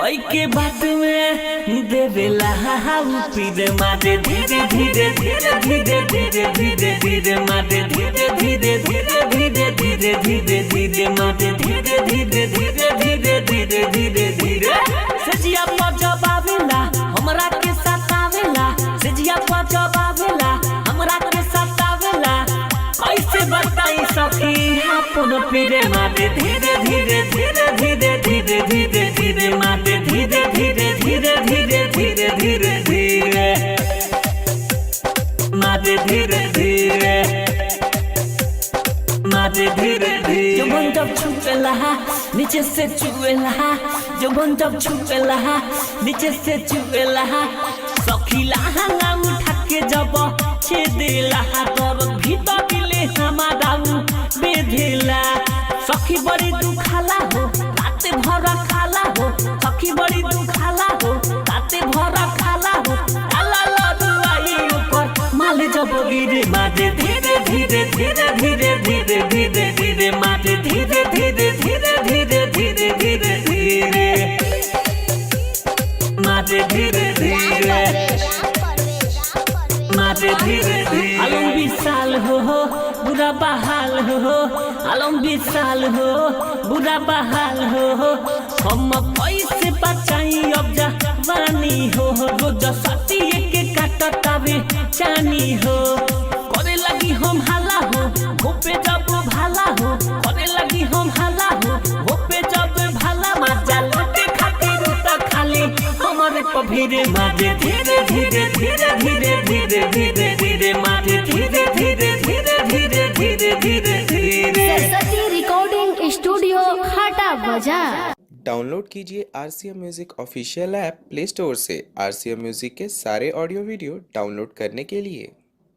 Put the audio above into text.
कोई के बात में देवेला पीरे मारे धीरे धीरे धीरे धीरे धीरे धीरे धीरे मारे धीरे धीरे धीरे धीरे धीरे धीरे धीरे मारे धीरे धीरे धीरे धीरे धीरे धीरे धीरे सजिया पर जब आवेला हमरा के साथ आवेला सजिया पर जब आवेला हमरा के साथ आवेला कैसे बताई सखी अपन पीरे मारे धीरे धीरे धीरे धीरे धीरे धीरे धीरे मारे धीरे धीरे धीरे धीरे धीरे धीरे धीरे मारे धीरे धीरे मारे धीरे धीरे जब जब छुपेला नीचे से छुएला जब जब छुपेला नीचे से छुएला सखीला हंगा उठा के जब छेदेला तर भीतर दिले हमारा बेधेला सखी बड़ी दुखाला हो रात भर खाला हो सखी बड़ी दुखाला हो रात भर खाला हो आला लड़ुआई ऊपर माले जब गिरे मारे धीरे धीरे धीरे धीरे धीरे धीरे धीरे मारे धीरे धीरे धीरे धीरे धीरे धीरे धीरे मारे धीरे धीरे मारे धीरे धीरे आलम विशाल हो बुरा बहाल हो आलम विशाल हो बुरा बहाल हो हम कैसे बचाई अब जवानी हो रोज सती के काटतावे चानी हो करे लगी हम हाला हो होपे जब भाला हो करे लगी हम हाला हो होपे जब भाला मजा लुटे खातिर तो खाली हमारे पभीरे मारे धीरे धीरे धीरे धीरे धीरे धीरे धीरे मारे धीरे धीरे धीरे धीरे धीरे धीरे धीरे सरस्वती रिकॉर्डिंग स्टूडियो खाटा बाजार। डाउनलोड कीजिए RCM music official app play store से। RCM म्यूजिक के सारे ऑडियो वीडियो डाउनलोड करने के लिए